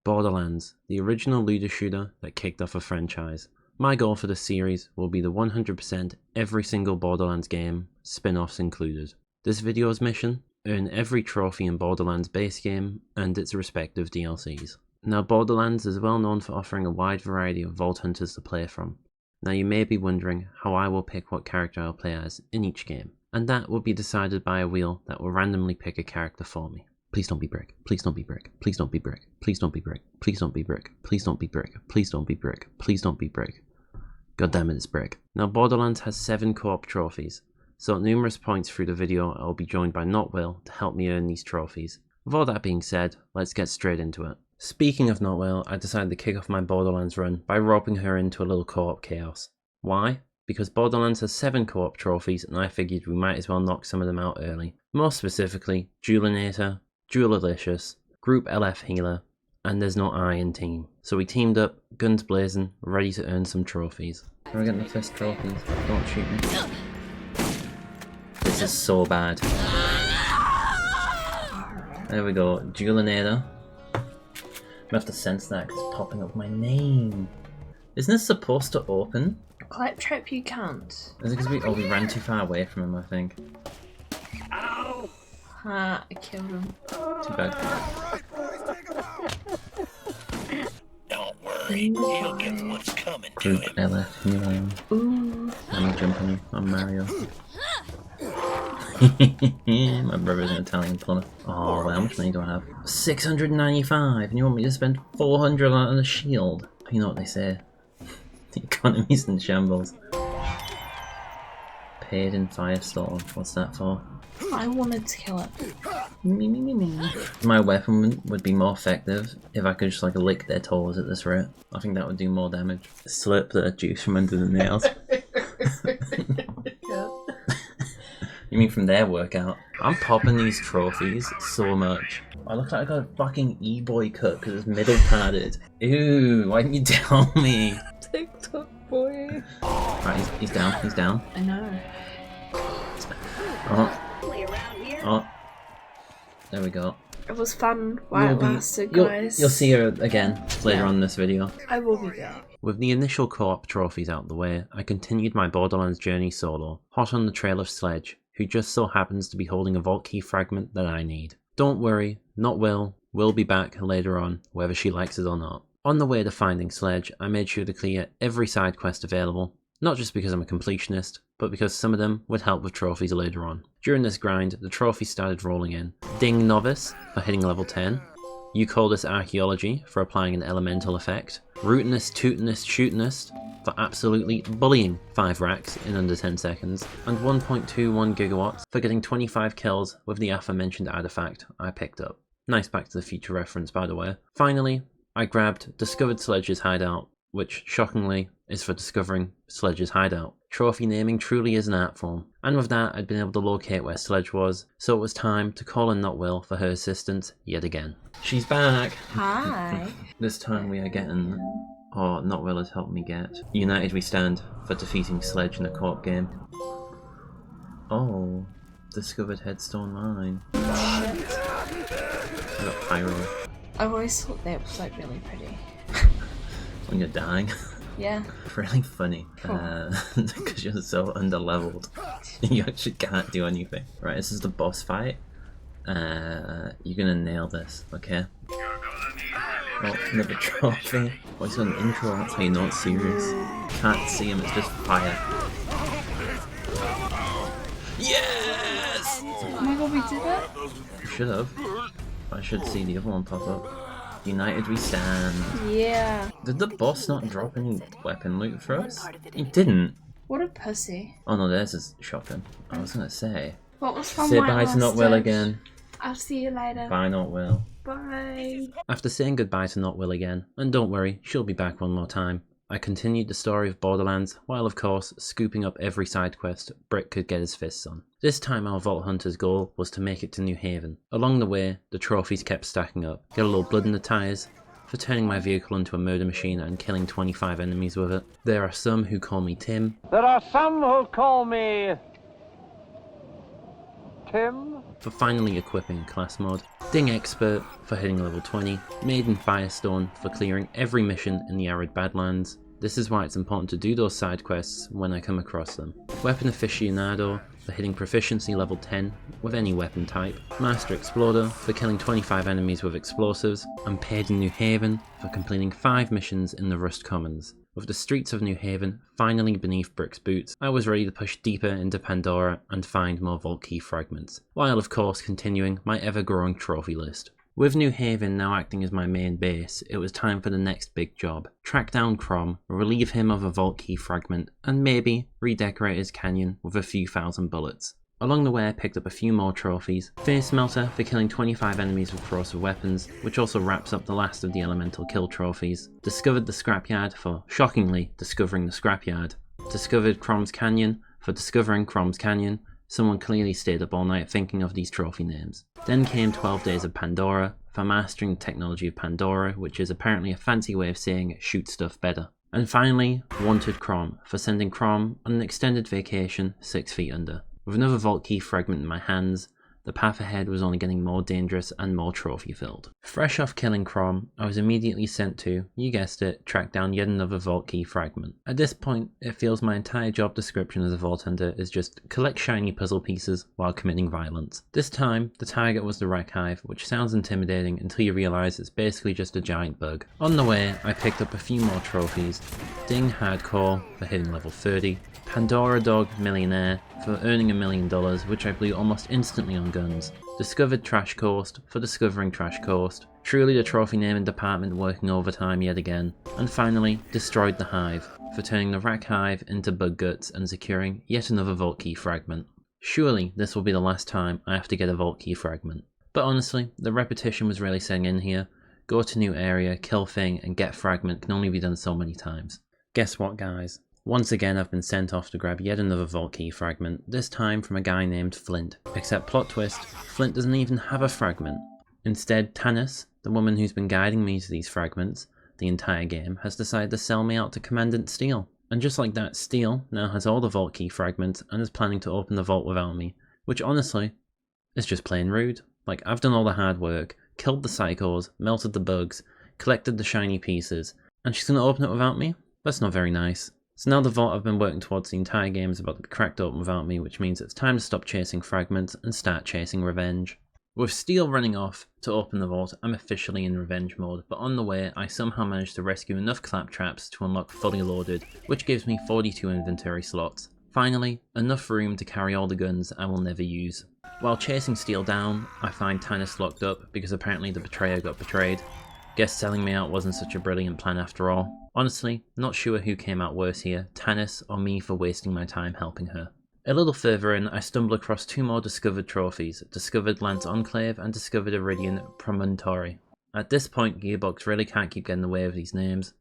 Borderlands, the original looter shooter that kicked off a franchise. My goal for this series will be the 100% every single Borderlands game, spin-offs included. This video's mission? Earn every trophy in Borderlands base game and its respective DLCs. Now Borderlands is well known for offering a wide variety of Vault Hunters to play from. Now you may be wondering how I will pick what character I'll play as in each game, and that will be decided by a wheel that will randomly pick a character for me. Please don't be Brick, please don't be Brick, please don't be Brick, please don't be Brick, please don't be Brick, please don't be Brick, please don't be Brick, please don't be Brick. God damn it, it's Brick. Now Borderlands has 7 co-op trophies, so at numerous points through the video I'll be joined by Knoxx to help me earn these trophies. With all that being said, let's get straight into it. Speaking of Knoxx, I decided to kick off my Borderlands run by roping her into a little co-op chaos. Why? Because Borderlands has 7 co-op trophies and I figured we might as well knock some of them out early. More specifically, Duelinator, Duelilicious, Group LF Healer, and there's no I in team. So we teamed up, guns blazing, ready to earn some trophies. We're getting the first trophies. Don't shoot me. This is so bad. There we go, Duelinator. I have to sense that because it's popping up my name. Isn't this supposed to open? Claptrap, you can't. Is it because we ran too far away from him, I think. Ow! Ha, I killed him. Too bad. Don't worry, you'll get what's coming to Group him. LF Healer. Ooh. I'm jumping you. I'm Mario. My brother's an Italian plumber. Oh, well, how much money do I have? 695, and you want me to spend 400 on a shield? You know what they say. The economy's in shambles. Paid in Firestorm. What's that for? I wanted to kill it. My weapon would be more effective if I could just like lick their toes at this rate. I think that would do more damage. Slip the juice from under the nails. You mean from their workout? I'm popping these trophies so much. I look like I got a fucking e-boy cut because it's middle padded. Ew, why didn't you tell me? TikTok boy. Right, he's down, he's down. I know. Oh, there we go. It was fun while it lasted, guys. You'll see her again later on in this video. I will be there. With the initial co-op trophies out the way, I continued my Borderlands journey solo, hot on the trail of Sledge, who just so happens to be holding a vault key fragment that I need. Don't worry, Knoxx will be back later on, whether she likes it or not. On the way to finding Sledge, I made sure to clear every side quest available, not just because I'm a completionist, but because some of them would help with trophies later on. During this grind, the trophies started rolling in. Ding Novice for hitting level 10, You Call This Archaeology for applying an elemental effect, Rootinist Tootinist Shootinist for absolutely bullying 5 racks in under 10 seconds, and 1.21 gigawatts for getting 25 kills with the aforementioned artifact I picked up. Nice Back to the Future reference, by the way. Finally, I discovered Sledge's hideout, which shockingly is for discovering Sledge's hideout. Trophy naming truly is an art form, and with that I'd been able to locate where Sledge was, so it was time to call in Knoxx for her assistance yet again. She's back! Hi. This time we are getting... Oh, Knoxx has helped me get. United we stand for defeating Sledge in a co-op game. Oh, discovered Headstone Mine. I got Pyro. I've always thought that was like really pretty. When you're dying. Yeah. Really funny. Because you're so underleveled. You actually can't do anything. Right, this is the boss fight. You're gonna nail this, okay? Oh, another trophy. Oh, he's got an intro, that's how you know it's serious. Can't see him, it's just fire. Yes! Oh my god, we did it? Should have. I should see the other one pop up. United we stand. Yeah. Did the boss not drop any weapon loot for us? He didn't. What a pussy. Oh no, there's his shotgun. I was gonna say. What was fun? Say bye to Knoxx again. I'll see you later. Bye Knoxx. Bye. After saying goodbye to Knoxx again, and don't worry, she'll be back one more time, I continued the story of Borderlands, while of course scooping up every side quest Brick could get his fists on. This time our Vault Hunter's goal was to make it to New Haven. Along the way, the trophies kept stacking up. Get a little blood in the tyres for turning my vehicle into a murder machine and killing 25 enemies with it. There are some who call me Tim. There are some who call me Tim. for finally equipping class mode, Ding Expert for hitting level 20, Maiden Firestone for clearing every mission in the arid Badlands. This is why it's important to do those side quests when I come across them. Weapon Aficionado for hitting proficiency level 10 with any weapon type, Master Exploder for killing 25 enemies with explosives, and Paid in New Haven for completing 5 missions in the Rust Commons. With the streets of New Haven finally beneath Brick's boots, I was ready to push deeper into Pandora and find more Vault Key fragments, while of course continuing my ever-growing trophy list. With New Haven now acting as my main base, it was time for the next big job. Track down Crom, relieve him of a Vault Key fragment, and maybe redecorate his canyon with a few thousand bullets. Along the way I picked up a few more trophies. Face Melter for killing 25 enemies with corrosive weapons, which also wraps up the last of the elemental kill trophies. Discovered the Scrapyard for, shockingly, discovering the Scrapyard. Discovered Crom's Canyon for discovering Crom's Canyon. Someone clearly stayed up all night thinking of these trophy names. Then came 12 Days of Pandora for mastering the technology of Pandora, which is apparently a fancy way of saying it shoots stuff better. And finally, Wanted Crom for sending Crom on an extended vacation 6 feet under. With another Vault Key fragment in my hands, the path ahead was only getting more dangerous and more trophy filled. Fresh off killing Crom, I was immediately sent to, you guessed it, track down yet another Vault Key fragment. At this point, it feels my entire job description as a Vault Hunter is just collect shiny puzzle pieces while committing violence. This time, the target was the Wreck Hive, which sounds intimidating until you realise it's basically just a giant bug. On the way, I picked up a few more trophies. Ding Hardcore for hitting level 30, Pandora Dog Millionaire for earning $1 million, which I blew almost instantly on guns. Discovered Trash Coast for discovering Trash Coast. Truly the trophy naming department working overtime yet again. And finally, Destroyed the Hive for turning the Wreck Hive into bug guts and securing yet another Vault Key fragment. Surely this will be the last time I have to get a Vault Key fragment. But honestly, the repetition was really setting in here. Go to new area, kill thing, and get fragment can only be done so many times. Guess what, guys? Once again I've been sent off to grab yet another Vault Key fragment, this time from a guy named Flint. Except plot twist, Flint doesn't even have a fragment. Instead, Tanis, the woman who's been guiding me to these fragments the entire game, has decided to sell me out to Commandant Steele. And just like that, Steele now has all the Vault Key fragments and is planning to open the vault without me, which honestly is just plain rude. Like, I've done all the hard work, killed the psychos, melted the bugs, collected the shiny pieces, and she's gonna open it without me? That's not very nice. So now the vault I've been working towards the entire game is about to be cracked open without me, which means it's time to stop chasing fragments and start chasing revenge. With Steele running off to open the vault, I'm officially in revenge mode, but on the way I somehow managed to rescue enough Claptraps to unlock Fully Loaded, which gives me 42 inventory slots. Finally, enough room to carry all the guns I will never use. While chasing Steele down, I find Tanis locked up because apparently the betrayer got betrayed. Guess selling me out wasn't such a brilliant plan after all. Honestly, not sure who came out worse here, Tanis or me for wasting my time helping her. A little further in, I stumble across 2 more discovered trophies, Discovered Lance Enclave and Discovered Iridian Promontory. At this point, Gearbox really can't keep getting in the way of these names.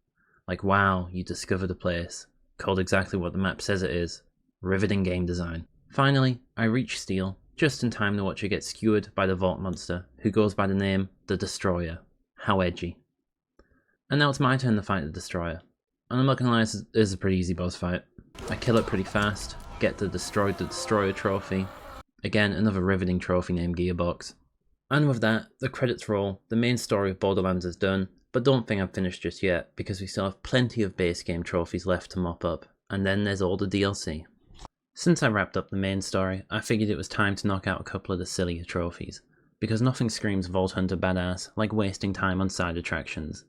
Like, wow, you discovered a place. Called exactly what the map says it is. Riveting game design. Finally, I reach Steele, just in time to watch her get skewered by the Vault Monster, who goes by the name The Destroyer. How edgy. And now it's my turn to fight the Destroyer. And I'm not gonna lie, this is a pretty easy boss fight. I kill it pretty fast, get the Destroyer trophy. Again, another riveting trophy named Gearbox. And with that, the credits roll, the main story of Borderlands is done, but don't think I'm finished just yet, because we still have plenty of base game trophies left to mop up, and then there's all the DLC. Since I wrapped up the main story, I figured it was time to knock out a couple of the sillier trophies, because nothing screams Vault Hunter badass like wasting time on side attractions.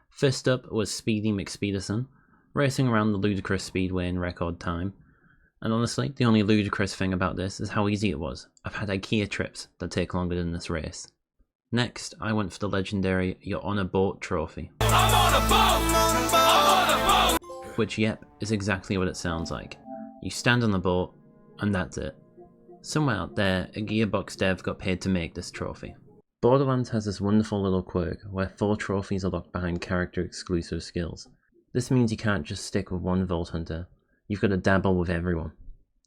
First up was Speedy McSpeederson, racing around the ludicrous speedway in record time. And honestly, the only ludicrous thing about this is how easy it was. I've had IKEA trips that take longer than this race. Next, I went for the legendary You're on a Boat trophy. I'm on a boat! I'm on a boat! Which, yep, is exactly what it sounds like. You stand on the boat, and that's it. Somewhere out there, a Gearbox dev got paid to make this trophy. Borderlands has this wonderful little quirk where 4 trophies are locked behind character exclusive skills. This means you can't just stick with one Vault Hunter, you've got to dabble with everyone.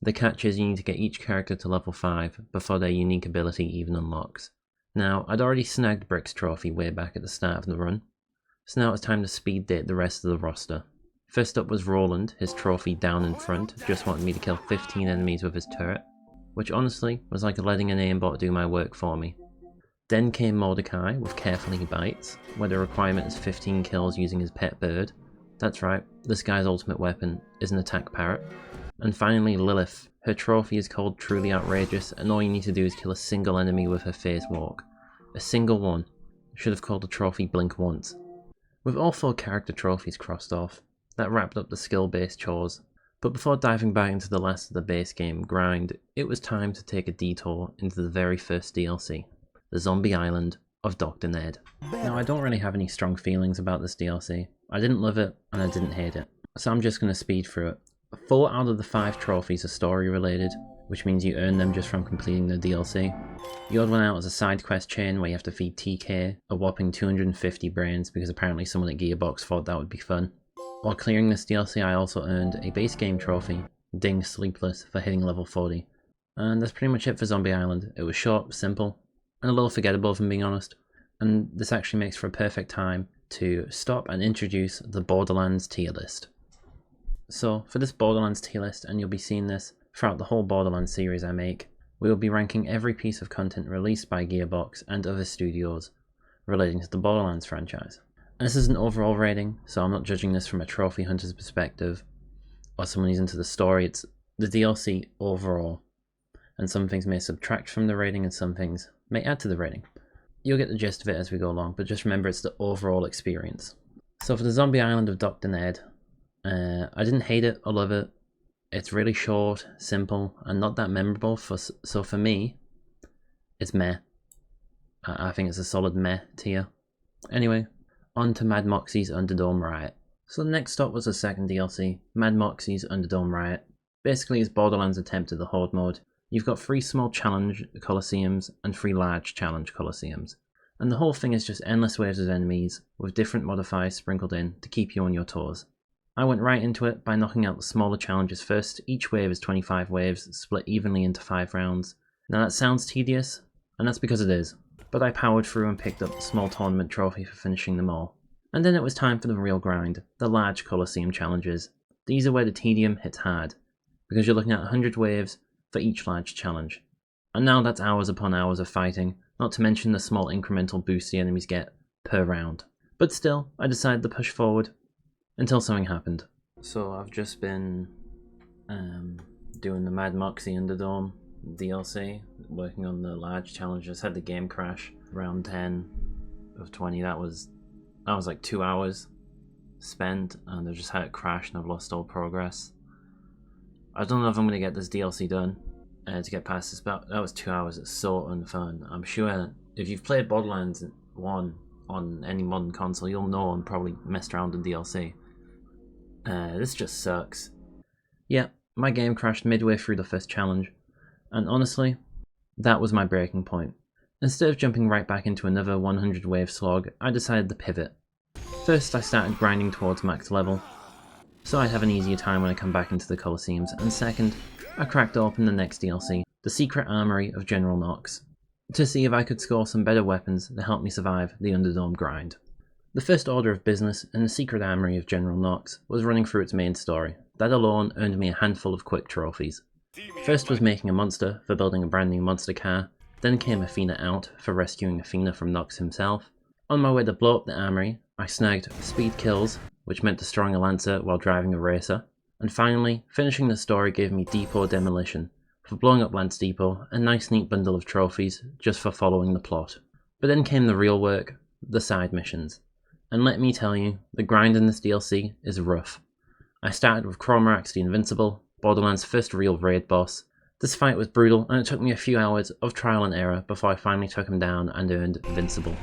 The catch is you need to get each character to level 5 before their unique ability even unlocks. Now, I'd already snagged Brick's trophy way back at the start of the run, so now it's time to speed date the rest of the roster. First up was Roland, his trophy down in front, just wanted me to kill 15 enemies with his turret. which honestly was like letting an aimbot do my work for me. Then came Mordecai with Carefully He Bites, where the requirement is 15 kills using his pet bird. That's right, this guy's ultimate weapon is an attack parrot. And finally Lilith. Her trophy is called Truly Outrageous, and all you need to do is kill a single enemy with her phase walk. A single one. Should have called the trophy Blink Once. With all 4 character trophies crossed off, that wrapped up the skill-based chores. But before diving back into the last of the base game grind, it was time to take a detour into the very first DLC, the Zombie Island of Dr. Ned. Now, I don't really have any strong feelings about this DLC. I didn't love it, and I didn't hate it. So I'm just going to speed through it. 4 out of the 5 trophies are story related, which means you earn them just from completing the DLC. The odd one out is a side quest chain where you have to feed TK a whopping 250 brains because apparently someone at Gearbox thought that would be fun. While clearing this DLC, I also earned a base game trophy, Ding Sleepless, for hitting level 40. And that's pretty much it for Zombie Island. It was short, simple, and a little forgettable if I'm being honest. And this actually makes for a perfect time to stop and introduce the Borderlands tier list. So for this Borderlands tier list, and you'll be seeing this throughout the whole Borderlands series I make, we will be ranking every piece of content released by Gearbox and other studios relating to the Borderlands franchise. And this is an overall rating, so I'm not judging this from a trophy hunter's perspective or someone who's into the story. It's the DLC overall, and some things may subtract from the rating and some things may add to the rating. You'll get the gist of it as we go along, but just remember it's the overall experience. So for the Zombie Island of Dr. Ned, I didn't hate it or love it. It's really short, simple, and not that memorable. So for me, it's meh. I think it's a solid meh tier. Anyway, on to Mad Moxxi's Underdome Riot. So the next stop was the second DLC, Mad Moxxi's Underdome Riot. Basically, it's Borderlands' attempt at the Horde mode. You've got 3 small challenge coliseums and 3 large challenge coliseums. And the whole thing is just endless waves of enemies, with different modifiers sprinkled in to keep you on your toes. I went right into it by knocking out the smaller challenges first. Each wave is 25 waves, split evenly into 5 rounds. Now that sounds tedious, and that's because it is, but I powered through and picked up the small tournament trophy for finishing them all. And then it was time for the real grind, the large Coliseum challenges. These are where the tedium hits hard, because you're looking at 100 waves for each large challenge. And now that's hours upon hours of fighting, not to mention the small incremental boost the enemies get per round. But still, I decided to push forward until something happened. So I've just been doing the Mad Moxxi Underdome DLC, working on the large challenges. Had the game crash round 10 of 20. That was like 2 hours spent, and I just had it crash and I've lost all progress. I don't know if I'm going to get this DLC done to get past this, but that was 2 hours. It's so unfun. I'm sure if you've played Borderlands 1 on any modern console, you'll know and probably messed around with DLC. This just sucks. Yeah, my game crashed midway through the first challenge, and honestly, that was my breaking point. Instead of jumping right back into another 100 wave slog, I decided to pivot. First, I started grinding towards max level, so I'd have an easier time when I come back into the Coliseums, and second, I cracked open the next DLC, the secret armory of General Knoxx, to see if I could score some better weapons to help me survive the Underdome grind. The first order of business in the secret armory of General Knoxx was running through its main story. That alone earned me a handful of quick trophies. First was making a monster for building a brand new monster car, then came Athena out for rescuing Athena from Knoxx himself. On my way to blow up the armory, I snagged speed kills, which meant destroying a lancer while driving a racer, and finally, finishing the story gave me depot demolition, for blowing up Lance Depot, a nice neat bundle of trophies just for following the plot. But then came the real work, the side missions. And let me tell you, the grind in this DLC is rough. I started with Chromax the Invincible, Borderlands' first real raid boss. This fight was brutal, and it took me a few hours of trial and error before I finally took him down and earned Invincible.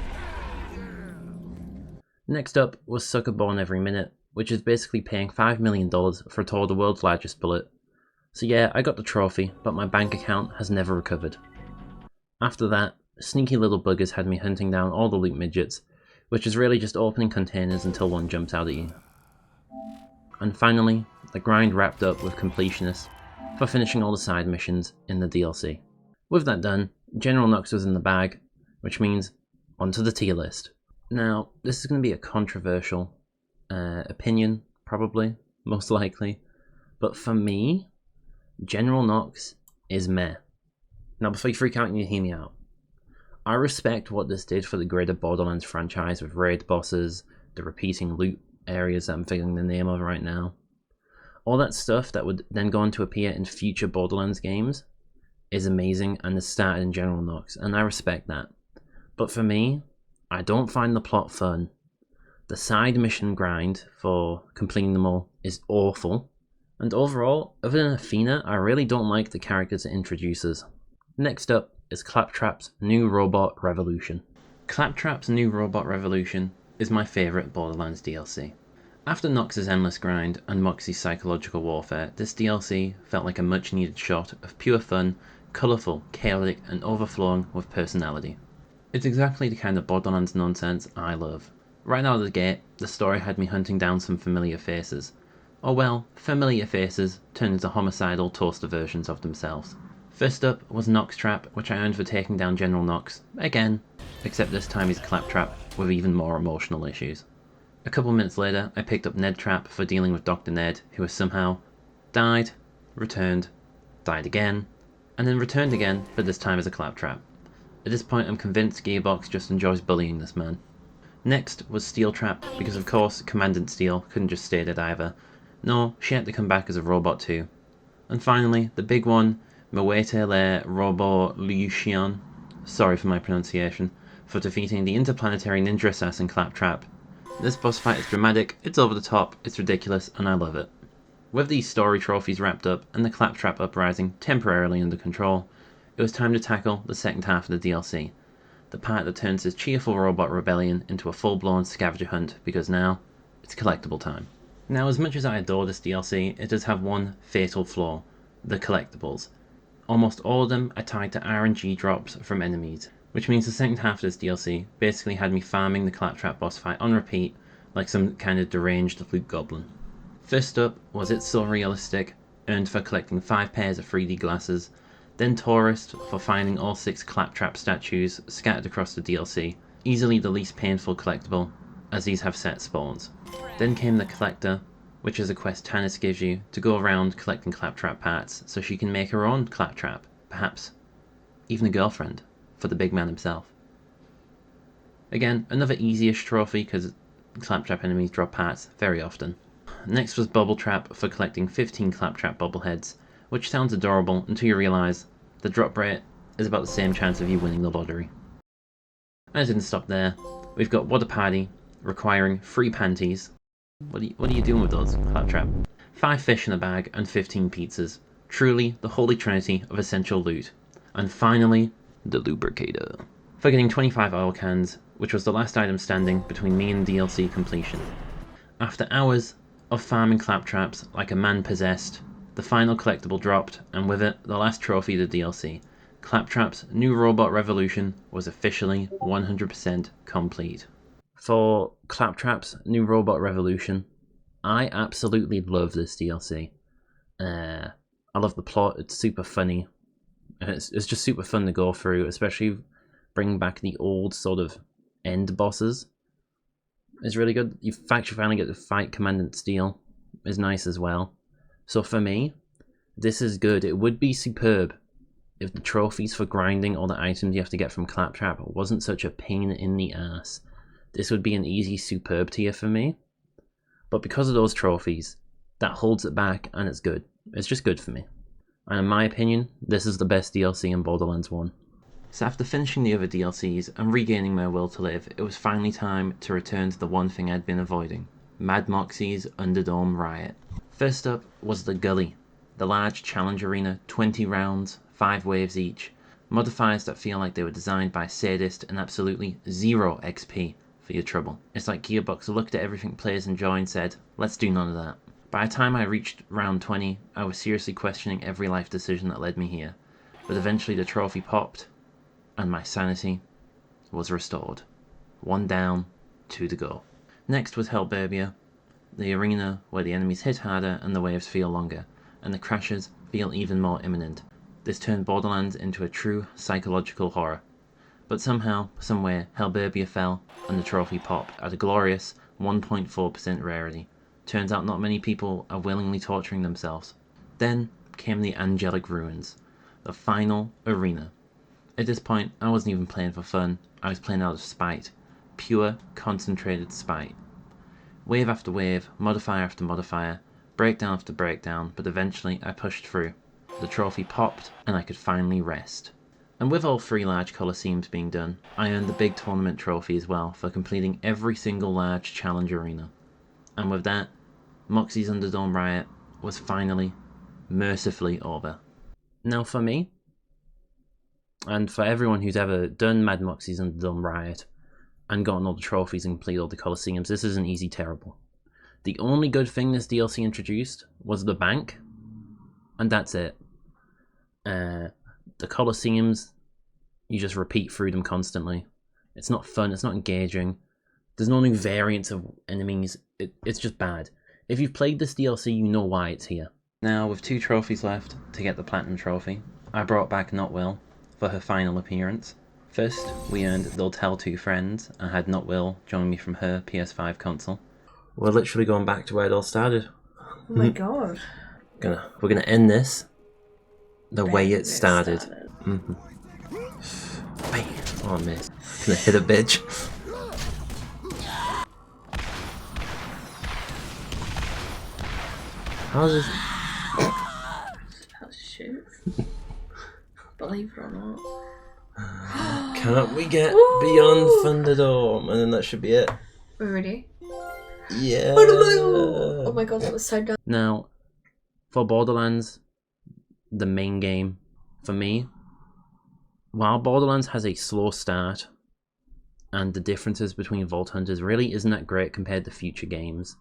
Next up was Sucker Born Every Minute, which is basically paying $5 million for a tour of the world's largest bullet. So yeah, I got the trophy, but my bank account has never recovered. After that, sneaky little buggers had me hunting down all the loot midgets, which is really just opening containers until one jumps out at you. And finally, the grind wrapped up with Completionist for finishing all the side missions in the DLC. With that done, General Knoxx was in the bag, which means onto the tier list. Now, this is going to be a controversial opinion, probably, most likely, but for me, General Knoxx is meh. Now before you freak out, you need to hear me out. I respect what this did for the greater Borderlands franchise with raid bosses, the repeating loot areas that I'm figuring the name of right now. All that stuff that would then go on to appear in future Borderlands games is amazing and has started in General Knoxx, and I respect that. But for me, I don't find the plot fun. The side mission grind for completing them all is awful. And overall, other than Athena, I really don't like the characters it introduces. Next up is Claptrap's New Robot Revolution. Claptrap's New Robot Revolution is my favourite Borderlands DLC. After Knoxx's endless grind and Moxxi's psychological warfare, this DLC felt like a much needed shot of pure fun, colourful, chaotic and overflowing with personality. It's exactly the kind of Borderlands nonsense I love. Right out of the gate, the story had me hunting down some familiar faces. Or well, familiar faces turned into homicidal toaster versions of themselves. First up was Knoxtrap, which I earned for taking down General Knoxx, again, except this time he's Claptrap with even more emotional issues. A couple minutes later, I picked up Nedtrap for dealing with Dr. Ned, who has somehow died, returned, died again, and then returned again, but this time as a Claptrap. At this point I'm convinced Gearbox just enjoys bullying this man. Next was Steel Trap, because of course Commandant Steel couldn't just stay dead either. No, she had to come back as a robot too. And finally, the big one, Mwete le Robo Lucian, sorry for my pronunciation, for defeating the interplanetary ninja assassin Claptrap. This boss fight is dramatic, it's over the top, it's ridiculous, and I love it. With these story trophies wrapped up and the Claptrap uprising temporarily under control, it was time to tackle the second half of the DLC. The part that turns this cheerful robot rebellion into a full-blown scavenger hunt, because now, it's collectible time. Now, as much as I adore this DLC, it does have one fatal flaw, the collectibles. Almost all of them are tied to RNG drops from enemies, which means the second half of this DLC basically had me farming the Claptrap boss fight on repeat, like some kind of deranged loot goblin. First up was It's So Realistic, earned for collecting 5 pairs of 3D glasses, then Tourist for finding all 6 Claptrap statues scattered across the DLC, easily the least painful collectible, as these have set spawns. Then came the Collector, which is a quest Tannis gives you to go around collecting Claptrap parts so she can make her own Claptrap, perhaps even a girlfriend, for the big man himself. Again, another easy-ish trophy because Claptrap enemies drop parts very often. Next was Bubble Trap for collecting 15 Claptrap bobbleheads, which sounds adorable until you realise the drop rate is about the same chance of you winning the lottery. And it didn't stop there. We've got What a Party, requiring 3 panties. What are you doing with those, Claptrap? 5 fish in a bag and 15 pizzas. Truly the holy trinity of essential loot. And finally, the lubricator, for getting 25 oil cans, which was the last item standing between me and DLC completion. After hours of farming Claptraps like a man possessed, the final collectible dropped, and with it, the last trophy of the DLC. Claptrap's New Robot Revolution was officially 100% complete. For Claptrap's New Robot Revolution, I absolutely love this DLC. I love the plot, it's super funny. It's just super fun to go through, especially bringing back the old sort of end bosses. It's really good. You finally get to fight Commandant Steel. Is nice as well. So for me, this is good. It would be superb if the trophies for grinding all the items you have to get from Claptrap wasn't such a pain in the ass. This would be an easy superb tier for me. But because of those trophies, that holds it back and it's good. It's just good for me. And in my opinion, this is the best DLC in Borderlands 1. So after finishing the other DLCs and regaining my will to live, it was finally time to return to the one thing I'd been avoiding. Mad Moxxi's Underdome Riot. First up was the Gully, the large challenge arena, 20 rounds, 5 waves each, modifiers that feel like they were designed by a sadist and absolutely 0 XP for your trouble. It's like Gearbox looked at everything players enjoy and said, let's do none of that. By the time I reached round 20, I was seriously questioning every life decision that led me here, but eventually the trophy popped, and my sanity was restored. 1 down, 2 to go. Next was Hellburbia, the arena where the enemies hit harder and the waves feel longer, and the crashes feel even more imminent. This turned Borderlands into a true psychological horror. But somehow, somewhere, Hellburbia fell, and the trophy popped at a glorious 1.4% rarity. Turns out not many people are willingly torturing themselves. Then came the Angelic Ruins, the final arena. At this point, I wasn't even playing for fun, I was playing out of spite. Pure, concentrated spite. Wave after wave, modifier after modifier, breakdown after breakdown, but eventually I pushed through. The trophy popped, and I could finally rest. And with all 3 large coliseums being done, I earned the big tournament trophy as well for completing every single large challenge arena. And with that, Moxxi's Underdome Riot was finally, mercifully over. Now for me, and for everyone who's ever done Mad Moxxi's Underdome Riot and gotten all the trophies and completed all the coliseums, this isn't easy terrible. The only good thing this DLC introduced was the bank, and that's it. The coliseums, you just repeat through them constantly. It's not fun, it's not engaging. There's no new variants of enemies, it's just bad. If you've played this DLC, you know why it's here. Now, with 2 trophies left to get the Platinum Trophy, I brought back Notwill for her final appearance. First, we earned They'll Tell 2 Friends, and had Notwill join me from her PS5 console. We're literally going back to where it all started. Oh my god. We're gonna end this the way it started. Wait, oh I missed. Gonna hit a bitch. How's this? That's shoot. Believe it or not. Can't we get beyond Thunderdome? And then that should be it. We're ready? Yeah. Oh my god, that was so dumb. Now, for Borderlands, the main game, for me, while Borderlands has a slow start, and the differences between Vault Hunters really isn't that great compared to future games,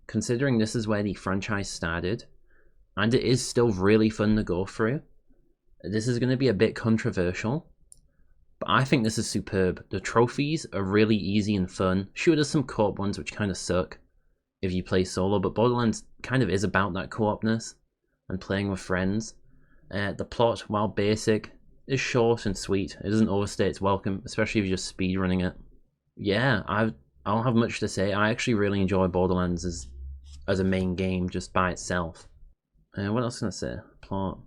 considering this is where the franchise started, and it is still really fun to go through, this is going to be a bit controversial, but I think this is superb. The trophies are really easy and fun. Sure, there's some co-op ones which kind of suck if you play solo, but Borderlands kind of is about that co-opness and playing with friends. The plot, while basic, is short and sweet. It doesn't overstay its welcome, especially if you're just speedrunning it. Yeah, I don't have much to say. I actually really enjoy Borderlands as a main game just by itself. What else can I say? Plot.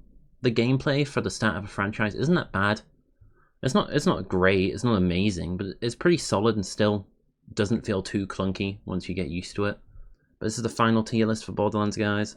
The gameplay for the start of a franchise isn't that bad. It's not great, it's not amazing, but it's pretty solid and still doesn't feel too clunky once you get used to it. But this is the final tier list for Borderlands, guys.